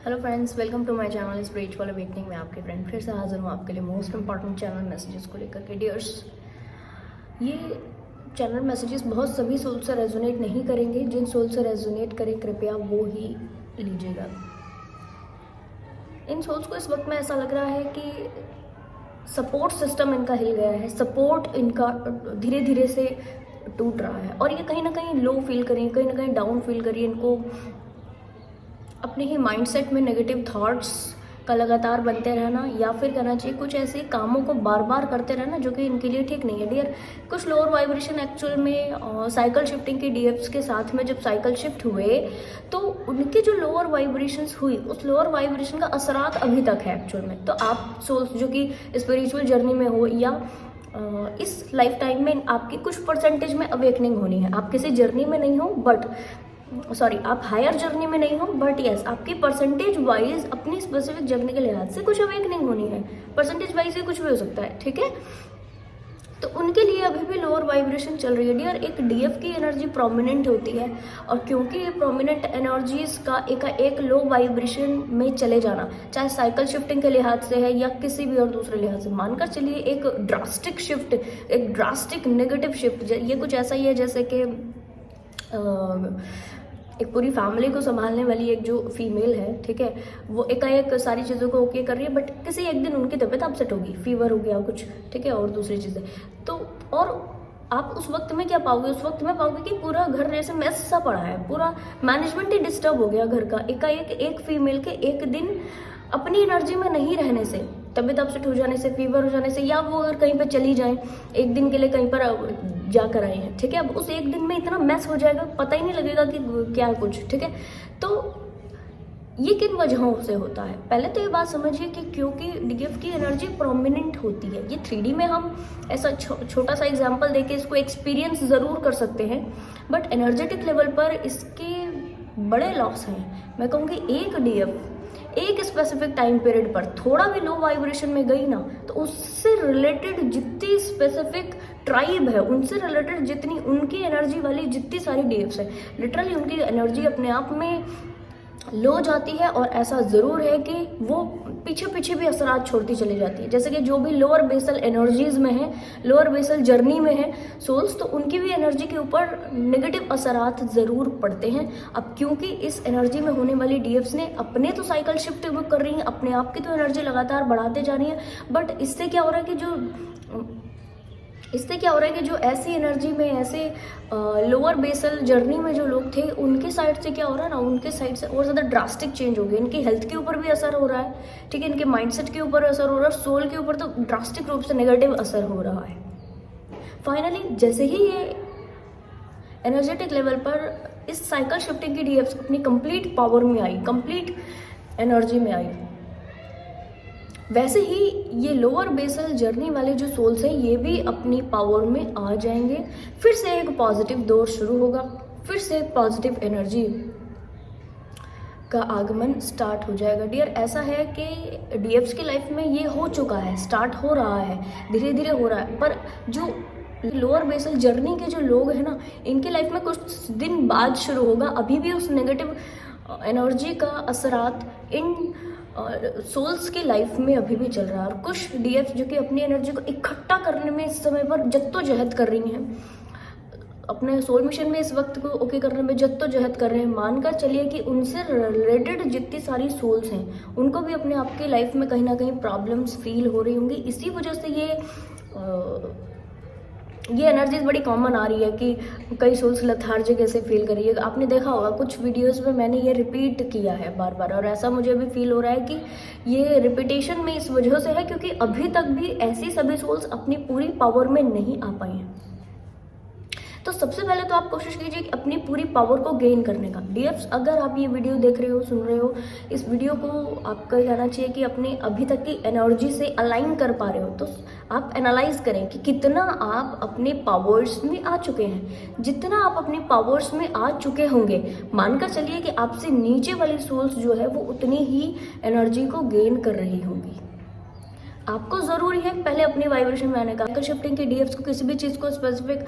Hello friends, welcome to my channel spiritual awakening में आपके friend फिर से हाजिर हूँ आपके लिए मोस्ट इंपॉर्टेंट चैनल मैसेजेस को लेकर के। डियर्स, ये चैनल मैसेजेस बहुत सभी सोल से रेजोनेट नहीं करेंगे। जिन सोल से रेजोनेट करें कृपया वो ही लीजिएगा। इन सोल्स को इस वक्त में ऐसा लग रहा है कि सपोर्ट सिस्टम इनका हिल गया है, सपोर्ट इनका धीरे धीरे से टूट रहा है और ये कहीं ना कहीं लो फील करें, कहीं ना कहीं डाउन फील करिए। इनको अपने ही माइंडसेट में नेगेटिव थॉट्स का लगातार बनते रहना, या फिर कहना चाहिए कुछ ऐसे कामों को बार बार करते रहना जो कि इनके लिए ठीक नहीं है। डियर, कुछ लोअर वाइब्रेशन एक्चुअल में साइकिल शिफ्टिंग के डीएफ्स के साथ में जब साइकिल शिफ्ट हुए तो उनकी जो लोअर वाइब्रेशंस हुई उस लोअर वाइब्रेशन का असरात अभी तक है एक्चुअल में। तो आप सोल्स जो कि स्पिरिचुअल जर्नी में हो या इस लाइफ टाइम में आपकी कुछ परसेंटेज में अवेकनिंग होनी है। आप किसी जर्नी में नहीं हो बट आप हायर जर्नी में नहीं हो बट यस, आपकी परसेंटेज वाइज अपनी स्पेसिफिक जर्नी के लिहाज से कुछ अवेकनिंग होनी है। परसेंटेज वाइज ही कुछ भी हो सकता है, ठीक है। तो उनके लिए अभी भी लोअर वाइब्रेशन चल रही है। डियर, एक डीएफ की एनर्जी प्रोमिनेंट होती है और क्योंकि ये प्रोमिनेंट एनर्जीज का एक लो वाइब्रेशन में चले जाना, चाहे साइकिल शिफ्टिंग के लिहाज से है या किसी भी और दूसरे लिहाज से, मानकर चलिए एक ड्रास्टिक शिफ्ट, एक ड्रास्टिक नेगेटिव शिफ्ट, ये कुछ ऐसा ही है जैसे कि एक पूरी फैमिली को संभालने वाली एक जो फीमेल है, ठीक है, वो एकाएक सारी चीज़ों को ओके कर रही है बट किसी एक दिन उनकी तबीयत अपसेट होगी, फीवर हो गया कुछ, ठीक है, और दूसरी चीज़ें। तो और आप उस वक्त में क्या पाओगे? उस वक्त में पाओगे कि पूरा घर जैसे मेस सा पड़ा है, पूरा मैनेजमेंट ही डिस्टर्ब हो गया घर का। एकाएक एक फीमेल के एक दिन अपनी एनर्जी में नहीं रहने से, तबीयत अपसेट हो जाने से, फीवर हो जाने से, या वो अगर कहीं पे चली जाए एक दिन के लिए कहीं पर जाकर आई हैं, ठीक है, अब उस एक दिन में इतना मैस हो जाएगा पता ही नहीं लगेगा कि क्या कुछ, ठीक है। तो ये किन वजहों से होता है? पहले तो ये बात समझिए कि क्योंकि डीएफ की एनर्जी प्रोमिनेंट होती है। ये 3D में हम ऐसा छोटा सा एग्जांपल देके इसको एक्सपीरियंस ज़रूर कर सकते हैं बट एनर्जेटिक लेवल पर इसके बड़े लॉस हैं। मैं कहूँगी एक डीएफ एक स्पेसिफिक टाइम पीरियड पर थोड़ा भी लो वाइब्रेशन में गई ना, तो उससे रिलेटेड जितनी स्पेसिफिक ट्राइब है, उनसे रिलेटेड जितनी उनकी एनर्जी वाली जितनी सारी डीएफ्स है, लिटरली उनकी एनर्जी अपने आप में लो जाती है। और ऐसा ज़रूर है कि वो पीछे पीछे भी असरात छोड़ती चली जाती है। जैसे कि जो भी लोअर बेसल एनर्जीज में है, लोअर बेसल जर्नी में है सोल्स, तो उनकी भी एनर्जी के ऊपर नेगेटिव असरात ज़रूर पड़ते हैं। अब क्योंकि इस एनर्जी में होने वाली डीएफ्स ने अपने तो साइकिल शिफ्ट कर रही हैं, अपने आप की तो एनर्जी लगातार बढ़ाते जा रही है बट इससे क्या हो रहा है कि जो ऐसी एनर्जी में, ऐसे लोअर बेसल जर्नी में जो लोग थे उनके साइड से क्या हो रहा है ना, उनके साइड से और ज़्यादा ड्रास्टिक चेंज हो गया। इनकी हेल्थ के ऊपर भी असर हो रहा है, ठीक है, इनके माइंडसेट के ऊपर असर हो रहा है, सोल के ऊपर तो ड्रास्टिक रूप से नेगेटिव असर हो रहा है। फाइनली जैसे ही ये एनर्जेटिक लेवल पर इस साइकिल शिफ्टिंग की डीएफ्स अपनी कंप्लीट पावर में आई, कंप्लीट एनर्जी में आई, वैसे ही ये लोअर बेसल जर्नी वाले जो सोल्स हैं ये भी अपनी पावर में आ जाएंगे। फिर से एक पॉजिटिव दौर शुरू होगा, फिर से एक पॉजिटिव एनर्जी का आगमन स्टार्ट हो जाएगा। डियर, ऐसा है कि डीएफ्स की लाइफ में ये हो चुका है, स्टार्ट हो रहा है, धीरे धीरे हो रहा है, पर जो लोअर बेसल जर्नी के जो लोग हैं ना, इनकी लाइफ में कुछ दिन बाद शुरू होगा। अभी भी उस नेगेटिव एनर्जी का असरात इन सोल्स की लाइफ में अभी भी चल रहा है। और कुछ डीएफ जो कि अपनी एनर्जी को इकट्ठा करने में इस समय पर जद्दोजहद कर रही हैं, अपने सोल मिशन में इस वक्त को ओके करने में जद्दोजहद कर रहे हैं। मानकर चलिए कि उनसे रिलेटेड जितनी सारी सोल्स हैं उनको भी अपने आप की लाइफ में कहीं ना कहीं प्रॉब्लम्स फील हो रही होंगी। इसी वजह से ये एनर्जीज बड़ी कॉमन आ रही है कि कई सोल्स लेथार्जिक ऐसे फील कर रही है। आपने देखा होगा कुछ वीडियोस में मैंने ये रिपीट किया है बार बार, और ऐसा मुझे भी फील हो रहा है कि ये रिपीटेशन में इस वजह से है क्योंकि अभी तक भी ऐसी सभी सोल्स अपनी पूरी पावर में नहीं आ पाई हैं। तो सबसे पहले तो आप कोशिश कीजिए कि अपनी पूरी पावर को गेन करने का। डीएफ्स, अगर आप ये वीडियो देख रहे हो, सुन रहे हो, इस वीडियो को आपका कहना चाहिए कि अपनी अभी तक की एनर्जी से अलाइन कर पा रहे हो, तो आप एनालाइज करें कि कितना आप अपने पावर्स में आ चुके हैं। जितना आप अपने पावर्स में आ चुके होंगे, मानकर चलिए कि आपसे नीचे वाली सोल्स जो है वो उतनी ही एनर्जी को गेन कर रही होंगी। आपको ज़रूरी है पहले अपनी वाइब्रेशन में आने का। साइकिल शिफ्टिंग के डीएफ्स को किसी भी चीज़ को स्पेसिफिक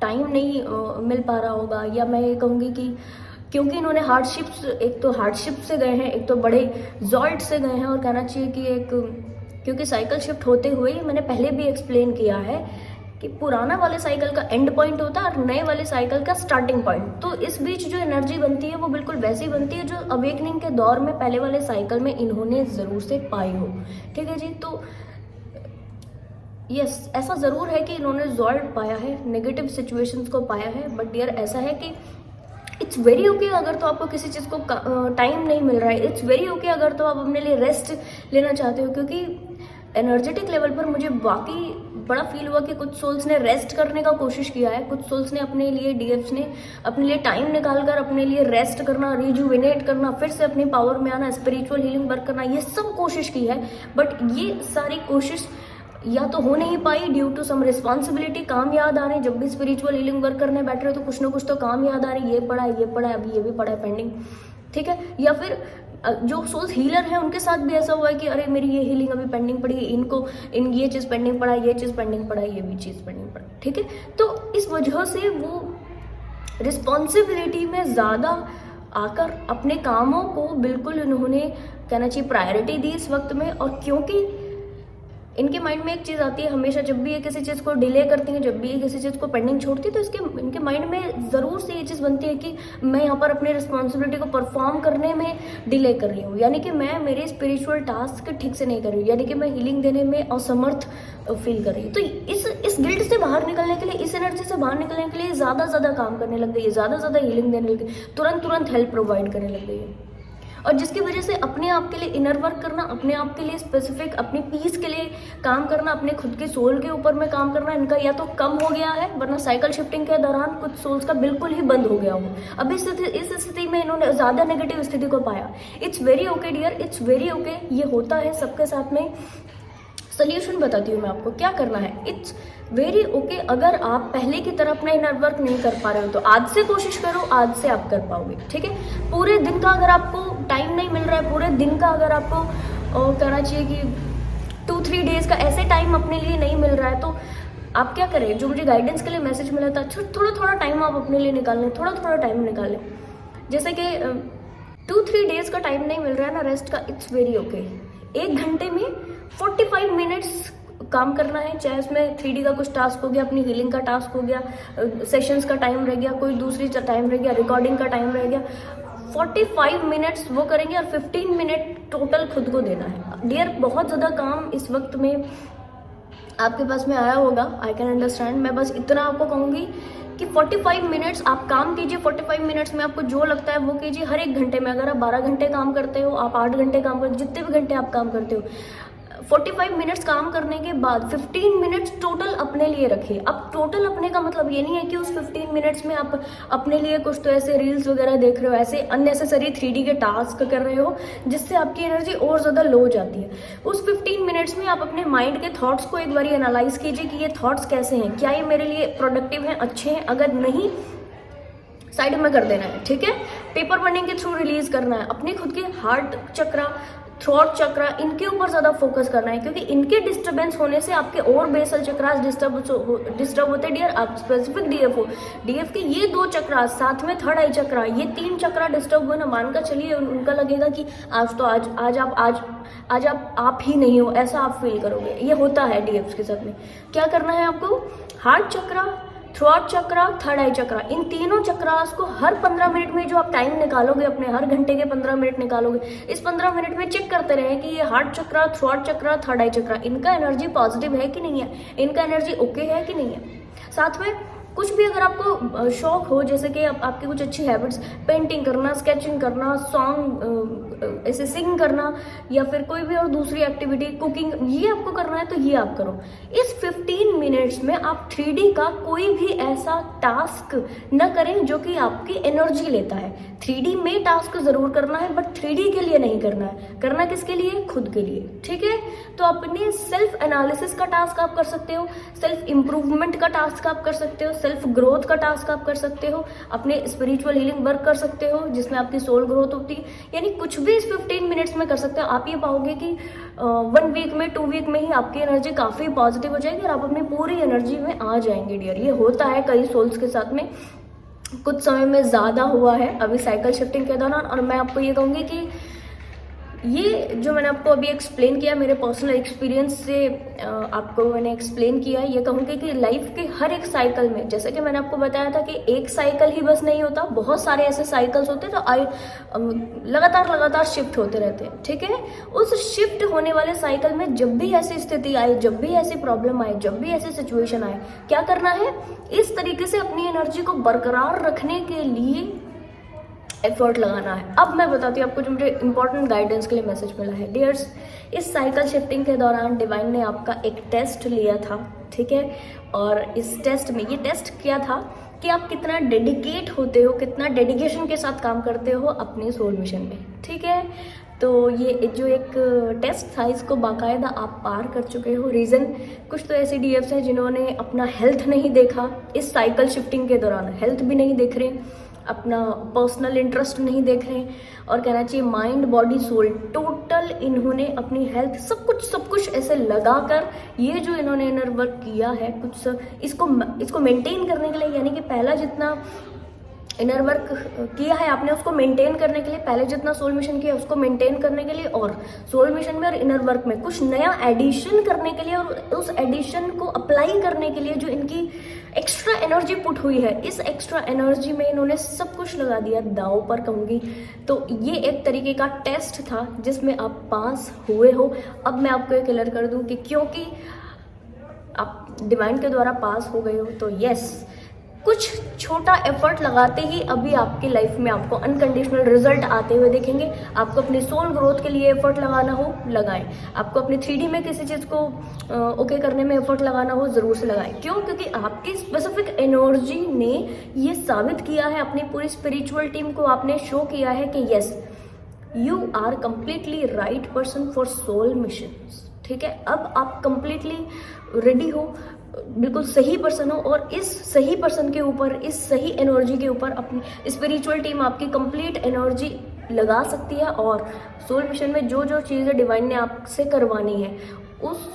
टाइम नहीं मिल पा रहा होगा, या मैं ये कहूँगी कि क्योंकि इन्होंने हार्डशिप्स, एक तो हार्डशिप से गए हैं, एक तो बड़े जॉल्ट से गए हैं, और कहना चाहिए कि एक, क्योंकि साइकिल शिफ्ट होते हुए मैंने पहले भी एक्सप्लेन किया है कि पुराना वाले साइकिल का एंड पॉइंट होता है और नए वाले साइकिल का स्टार्टिंग पॉइंट। तो इस बीच जो एनर्जी बनती है वो बिल्कुल वैसी बनती है जो अवेकनिंग के दौर में पहले वाले साइकिल में इन्होंने ज़रूर से पाई हो। ठीक है जी। तो यस, ऐसा ज़रूर है कि इन्होंने जॉल्ट पाया है, नेगेटिव सिचुएशंस को पाया है, बट यार ऐसा है कि इट्स वेरी ओके अगर तो आपको किसी चीज़ को टाइम नहीं मिल रहा है, इट्स वेरी ओके अगर तो आप अपने लिए रेस्ट लेना चाहते हो। क्योंकि एनर्जेटिक लेवल पर मुझे वाकई बड़ा फील हुआ कि कुछ सोल्स ने रेस्ट करने का कोशिश किया है, कुछ सोल्स ने अपने लिए, डीएफ्स ने अपने लिए टाइम निकाल कर अपने लिए रेस्ट करना, रिजुविनेट करना, फिर से अपनी पावर में आना, स्पिरिचुअल हीलिंग वर्क करना, ये सब कोशिश की है। बट ये सारी कोशिश या तो हो नहीं पाई ड्यू टू सम रिस्पॉन्सिबिलिटी, काम याद आ रहे, जब भी स्पिरिचुअल हीलिंग वर्क करने बैठ रहे हो तो कुछ ना कुछ तो काम याद आ रही, ये पड़ा है, ये पड़ा है, अभी ये भी पड़ा है पेंडिंग। ठीक है। या फिर जो सोल्स हीलर हैं उनके साथ भी ऐसा हुआ है कि अरे मेरी ये हीलिंग अभी पेंडिंग पड़ी है, इनको ये चीज़ पेंडिंग पड़ा है, ये चीज़ पेंडिंग पड़ा है, ये भी चीज़ पेंडिंग पड़ा है। ठीक है। तो इस वजह से वो रिस्पॉन्सिबिलिटी में ज़्यादा आकर अपने कामों को बिल्कुल उन्होंने, कहना चाहिए, प्रायोरिटी दी इस वक्त में। और क्योंकि इनके माइंड में एक चीज़ आती है हमेशा, जब भी ये किसी चीज़ को डिले करती हैं, जब भी ये किसी चीज़ को पेंडिंग छोड़ती है, तो इनके माइंड में ज़रूर से ये चीज़ बनती है कि मैं यहाँ पर अपनी रिस्पॉन्सिबिलिटी को परफॉर्म करने में डिले कर रही हूँ, यानी कि मैं मेरे स्पिरिचुअल टास्क ठीक से नहीं कर रही हूँ, यानी कि मैं हीलिंग देने में असमर्थ फील कर रही हूँ। तो इस गिल्ट से बाहर निकलने के लिए, इस एनर्जी से बाहर निकलने के लिए ज़्यादा काम करने लग गई है, ज़्यादा हीलिंग देने लग गई, तुरंत हेल्प प्रोवाइड करने लग गई है। और जिसकी वजह से अपने आप के लिए इनर वर्क करना, अपने आप के लिए स्पेसिफिक अपनी पीस के लिए काम करना, अपने खुद के सोल के ऊपर में काम करना, इनका या तो कम हो गया है, वरना साइकिल शिफ्टिंग के दौरान कुछ सोल्स का बिल्कुल ही बंद हो गया हो। अब इस स्थिति में इन्होंने ज़्यादा नेगेटिव स्थिति को पाया। It's very okay dear, it's very okay, ये होता है सबके साथ में। सोल्यूशन बताती हूँ मैं आपको क्या करना है। इट्स वेरी ओके अगर आप पहले की तरह अपना इनर वर्क नहीं कर पा रहे हो तो आज से कोशिश करो, आज से आप कर पाओगे। ठीक है। पूरे दिन का अगर आपको टाइम नहीं मिल रहा है, पूरे दिन का अगर आपको कहना चाहिए कि 2-3 डेज का ऐसे टाइम अपने लिए नहीं मिल रहा है, तो आप क्या करें, जो मुझे गाइडेंस के लिए मैसेज मिला था, थोड़ा टाइम आप अपने लिए निकाल लें, थोड़ा टाइम निकालें। जैसे कि 2-3 डेज का टाइम नहीं मिल रहा है ना रेस्ट का, इट्स वेरी ओके। 1 घंटे में 45 मिनट्स काम करना है, चाहे उसमें 3D का कुछ टास्क हो गया, अपनी हीलिंग का टास्क हो गया, सेशंस का टाइम रह गया, कोई दूसरी टाइम रह गया, रिकॉर्डिंग का टाइम रह गया, 45 मिनट्स वो करेंगे और 15 मिनट टोटल खुद को देना है। डियर, बहुत ज़्यादा काम इस वक्त में आपके पास में आया होगा, आई कैन अंडरस्टैंड। मैं बस इतना आपको कहूँगी कि 45 मिनट्स आप काम कीजिए। 45 मिनट्स में आपको जो लगता है वो कीजिए। हर एक घंटे में, अगर आप 12 घंटे काम करते हो, आप 8 घंटे काम करते हो, जितने भी घंटे आप काम करते हो, 45 मिनट्स काम करने के बाद 15 मिनट्स टोटल अपने लिए रखिए। अब टोटल अपने का मतलब ये नहीं है कि उस 15 मिनट्स में आप अपने लिए कुछ तो ऐसे रील्स वगैरह देख रहे हो, ऐसे अननेसेसरी 3D के टास्क कर रहे हो जिससे आपकी एनर्जी और ज़्यादा लो हो जाती है। उस 15 मिनट्स में आप अपने माइंड के थॉट्स को एक बार एनालाइज कीजिए कि ये थॉट्स कैसे हैं, क्या ये मेरे लिए प्रोडक्टिव हैं, अच्छे हैं। अगर नहीं, साइड में कर देना है। ठीक है। पेपर बर्निंग के थ्रू रिलीज करना है। अपने खुद के हार्ट चक्रा, थ्रोट चक्रा, इनके ऊपर ज़्यादा फोकस करना है, क्योंकि इनके डिस्टर्बेंस होने से आपके और बेसल चक्रास डिस्टर्ब होते हैं। डियर, आप स्पेसिफिक डीएफ के ये 2 चक्रास, साथ में थर्ड आई चक्रा, ये 3 चक्रा डिस्टर्ब हुए ना, मानकर चलिए उनका लगेगा कि आज आप ही नहीं हो, ऐसा आप फील करोगे। ये होता है डीएफ के साथ में। क्या करना है आपको, हार्ट चक्रा, थ्रोट चक्रा, थर्ड आई चक्रा, इन तीनों चक्रास को हर 15 मिनट में जो आप टाइम निकालोगे, अपने हर घंटे के 15 मिनट निकालोगे, इस 15 मिनट में चेक करते रहे कि ये हार्ट चक्रा, थ्रोट चक्रा, थर्ड आई चक्रा, इनका एनर्जी पॉजिटिव है कि नहीं है, इनका एनर्जी ओके है कि नहीं है। साथ में कुछ भी अगर आपको शौक हो, जैसे कि आपकी कुछ अच्छी हैबिट्स, पेंटिंग करना, स्केचिंग करना, सॉन्ग ऐसे सिंग करना, या फिर कोई भी और दूसरी एक्टिविटी, कुकिंग, ये आपको करना है तो ये आप करो। इस 15 मिनट्स में आप 3D का कोई भी ऐसा टास्क न करें जो कि आपकी एनर्जी लेता है। 3D में टास्क जरूर करना है, बट 3D के लिए नहीं करना है। करना किसके लिए, खुद के लिए। ठीक है। तो अपने सेल्फ एनालिसिस का टास्क आप कर सकते हो, सेल्फ इम्प्रूवमेंट का टास्क आप कर सकते हो, सेल्फ ग्रोथ का टास्क आप कर सकते हो, अपने स्पिरिचुअल हीलिंग वर्क कर सकते हो जिसमें आपकी सोल ग्रोथ होती है। यानी कुछ भी इस 15 मिनट्स में कर सकते हो। आप ये पाओगे कि 1 वीक में, 2 वीक में ही आपकी एनर्जी काफ़ी पॉजिटिव हो जाएगी और आप अपनी पूरी एनर्जी में आ जाएंगे। डियर, ये होता है कई सोल्स के साथ में। कुछ समय में ज़्यादा हुआ है अभी साइकिल शिफ्टिंग के दौरान। और मैं आपको ये कहूँगी कि ये जो मैंने आपको अभी एक्सप्लेन किया मेरे पर्सनल एक्सपीरियंस से आपको मैंने एक्सप्लेन किया है। ये कहूँगी कि लाइफ के हर एक साइकिल में, जैसे कि मैंने आपको बताया था कि एक साइकिल ही बस नहीं होता, बहुत सारे ऐसे साइकिल्स होते हैं जो लगातार शिफ्ट होते रहते हैं, ठीक है। उस शिफ्ट होने वाले साइकिल में जब भी ऐसी स्थिति आए, जब भी ऐसी प्रॉब्लम आए, जब भी ऐसी सिचुएशन आए, क्या करना है, इस तरीके से अपनी एनर्जी को बरकरार रखने के लिए एफर्ट लगाना है। अब मैं बताती हूँ आपको जो मुझे इंपॉर्टेंट गाइडेंस के लिए मैसेज मिला है। डियर्स, इस साइकिल शिफ्टिंग के दौरान डिवाइन ने आपका एक टेस्ट लिया था, ठीक है। और इस टेस्ट में ये टेस्ट किया था कि आप कितना डेडिकेट होते हो, कितना डेडिकेशन के साथ काम करते हो अपने सोल मिशन में, ठीक है। तो ये जो एक टेस्ट था, इसको बाकायदा आप पार कर चुके हो। रीज़न, कुछ तो ऐसे डीएफ्स हैं जिन्होंने अपना हेल्थ नहीं देखा इस साइकिल शिफ्टिंग के दौरान, हेल्थ भी नहीं देख रहे, अपना पर्सनल इंटरेस्ट नहीं देख रहे, और कहना चाहिए माइंड बॉडी सोल टोटल इन्होंने अपनी हेल्थ सब कुछ ऐसे लगाकर ये जो इन्होंने इनर वर्क किया है, कुछ इसको मेंटेन करने के लिए, यानी कि पहला जितना इनर वर्क किया है आपने उसको मेंटेन करने के लिए, पहले जितना सोल मिशन किया उसको मेंटेन करने के लिए, और सोल मिशन में और इनर वर्क में कुछ नया एडिशन करने के लिए, और उस एडिशन को अप्लाई करने के लिए जो इनकी एक्स्ट्रा एनर्जी पुट हुई है, इस एक्स्ट्रा एनर्जी में इन्होंने सब कुछ लगा दिया दांव पर, कहूँगी। तो ये एक तरीके का टेस्ट था जिसमें आप पास हुए हो। अब मैं आपको ये क्लियर कर दूं कि क्योंकि आप डिवाइन के द्वारा पास हो गए हो, तो यस, कुछ छोटा एफर्ट लगाते ही अभी आपकी लाइफ में आपको अनकंडीशनल रिजल्ट आते हुए देखेंगे। आपको अपनी सोल ग्रोथ के लिए एफर्ट लगाना हो, लगाएं। आपको अपनी 3D में किसी चीज़ को ओके करने में एफर्ट लगाना हो, ज़रूर से लगाएं। क्यों? क्योंकि आपकी स्पेसिफिक एनर्जी ने ये साबित किया है, अपनी पूरी स्पिरिचुअल टीम को आपने शो किया है कि yes, you are completely right person for soul mission, ठीक है। अब आप कंप्लीटली रेडी हो, बिल्कुल सही पर्सन हो, और इस सही पर्सन के ऊपर, इस सही एनर्जी के ऊपर अपनी स्पिरिचुअल टीम आपकी कंप्लीट एनर्जी लगा सकती है। और सोल मिशन में जो जो चीज़ें डिवाइन ने आपसे करवानी है, उस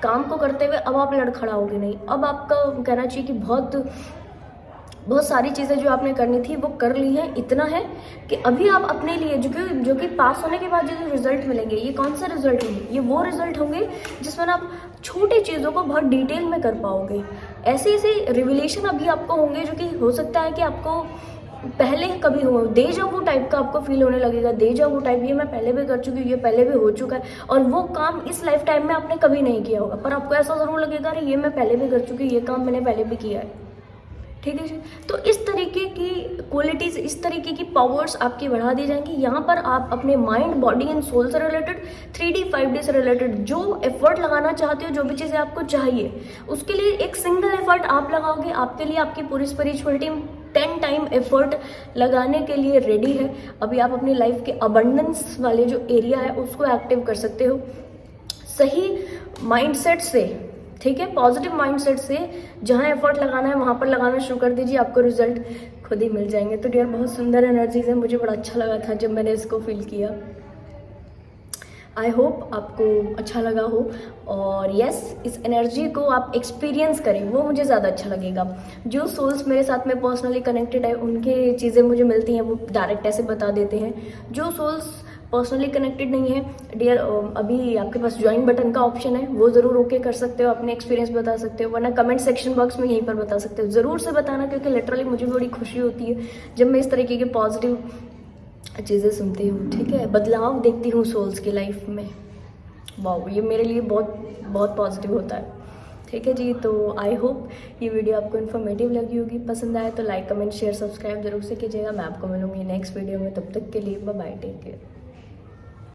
काम को करते हुए अब आप लड़खड़ाओगे नहीं। अब आपका कहना चाहिए कि बहुत सारी चीज़ें जो आपने करनी थी वो कर ली हैं। इतना है कि अभी आप अपने लिए जो कि पास होने के बाद जो रिजल्ट मिलेंगे, ये कौन से रिजल्ट होंगे? ये वो रिजल्ट होंगे जिसमें आप छोटी चीज़ों को बहुत डिटेल में कर पाओगे। ऐसे रिविलेशन अभी आपको होंगे जो कि हो सकता है कि आपको पहले कभी हो, डेजा वू टाइप का आपको फील होने लगेगा। डेजा वू टाइप, ये मैं पहले भी कर चुकी हूँ, ये पहले भी हो चुका है, और वो काम इस लाइफ टाइम में आपने कभी नहीं किया होगा, पर आपको ऐसा ज़रूर लगेगा अरे ये मैं पहले भी कर चुकी हूँ, ये काम मैंने पहले भी किया है, ठीक है जी। तो इस तरीके की क्वालिटीज़, इस तरीके की पावर्स आपकी बढ़ा दी जाएंगी। यहाँ पर आप अपने माइंड, बॉडी एंड सोल से रिलेटेड, 3D 5D से रिलेटेड जो एफर्ट लगाना चाहते हो, जो भी चीज़ें आपको चाहिए, उसके लिए एक सिंगल एफर्ट आप लगाओगे। आपके लिए आपकी पूरी स्पिरिचुअल टीम 10 टाइम एफर्ट लगाने के लिए रेडी है। अभी आप अपनी लाइफ के अबंडेंस वाले जो एरिया है उसको एक्टिव कर सकते हो सही माइंडसेट से, ठीक है। पॉजिटिव माइंडसेट से जहाँ एफर्ट लगाना है वहाँ पर लगाना शुरू कर दीजिए, आपको रिजल्ट खुद ही मिल जाएंगे। तो डियर, बहुत सुंदर एनर्जीज है, मुझे बड़ा अच्छा लगा था जब मैंने इसको फील किया। आई होप आपको अच्छा लगा हो, और यस, इस एनर्जी को आप एक्सपीरियंस करें, वो मुझे ज़्यादा अच्छा लगेगा। जो सोल्स मेरे साथ में पर्सनली कनेक्टेड है, उनके चीज़ें मुझे मिलती हैं, वो डायरेक्ट ऐसे बता देते हैं। जो सोल्स पर्सनली कनेक्टेड नहीं है डियर, अभी आपके पास ज्वाइन बटन का ऑप्शन है, वो ज़रूर ओके कर सकते हो, अपने एक्सपीरियंस बता सकते हो, वरना कमेंट सेक्शन बॉक्स में यहीं पर बता सकते हो। ज़रूर से बताना, क्योंकि लिटरली मुझे बड़ी खुशी होती है जब मैं इस तरीके के पॉजिटिव चीज़ें सुनती हूँ, ठीक है। बदलाव देखती हूँ सोल्स की लाइफ में, वाह, ये मेरे लिए बहुत बहुत पॉजिटिव होता है, ठीक है जी। तो आई होप ये वीडियो आपको इन्फॉर्मेटिव लगी होगी। पसंद आए तो लाइक, कमेंट, शेयर, सब्सक्राइब जरूर से कीजिएगा। मैं आपको मिलूंगी नेक्स्ट वीडियो में, तब तक के लिए बाय बाय, टेक केयर।